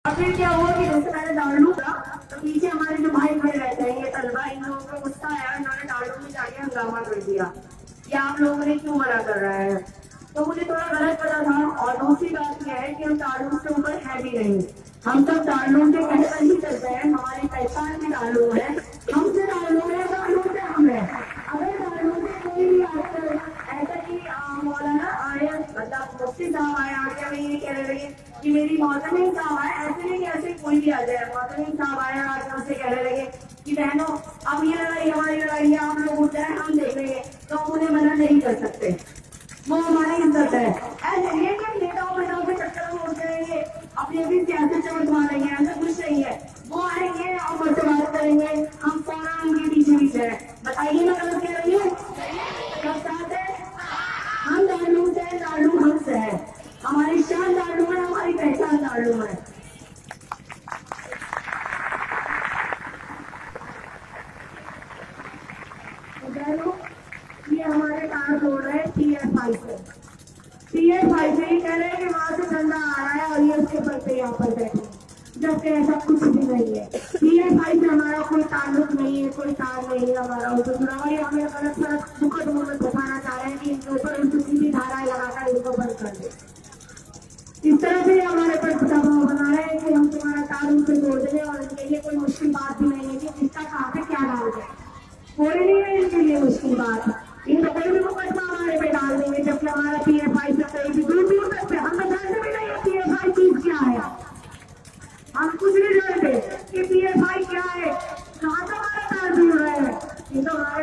और फिर क्या हुआ कि जैसे मैंने दारू था तो पीछे हमारे जो भाई खड़े रहते हैं ये तलबा, इन लोगों को गुस्सा आया, इन्होंने दारू में जाके हंगामा कर दिया कि आप लोगों ने क्यों मना कर रहा है। तो मुझे थोड़ा गलत पता था। और दूसरी बात यह है कि हम दारू के ऊपर है भी नहीं, हम सब दारू के कहकर ही चलते हैं, हमारी पहचान भी दारू है, हमसे दारू है, दारू से हम है। अगर दारू से कोई भी आजकल ऐसा कि मौलाना आए, मतलब मुफ्ती साहब आए आके हमें ये कह रहे हैं कि मेरी मौसमी साहब आए, ऐसे नहीं कि ऐसे कोई भी आ जाए, मौसमी साहब आए आके उनसे कहने लगे कि बहनों अब ये लड़ाई हमारी लड़ाई है, आप लोग उठ जाए, हम देखेंगे, तो हम उन्हें मना नहीं कर सकते, वो हमारी इज्जत है। ऐसे ये कि नेताओं नेताओं के चक्कर में उठ जाएंगे, अपनी अपनी सियासत चमक मारेंगे, ऐसा कुछ नहीं है। वो आएंगे और मुझसे बात करेंगे, हम फौरन उनके पीछे पीछे है। बताइए मैं गलत कह रही हूँ? सब साथ है, हम दारू से, दारू हमसे है, हमारी शान दारू है, हमारी पहचान दारू है। ये हमारे कार रोड है TF5 से, TF5 से ही कह रहे हैं कि वहां से धंधा आ रहा है और ये उसके पर पे यहाँ पर बैठे, जबकि ऐसा कुछ भी नहीं है। TF5 से हमारा कोई ताल्लुक नहीं है, कोई तार नहीं है हमारा। भाई हमें गलत गलत दुखद मोहम्मद बताना चाह रहे हैं कि इनके ऊपर उनको सीधी धाराएं लगाकर इनको बंद कर दे। इस तरह से हमारे पर दबाव बना रहे हैं कि हम तुम्हारा तार उनसे जोड़ देंगे और इनके लिए कोई मुश्किल बात भी नहीं है कि किसका कहाँ पे क्या डाल दे, कोई नहीं है इनके लिए मुश्किल बात।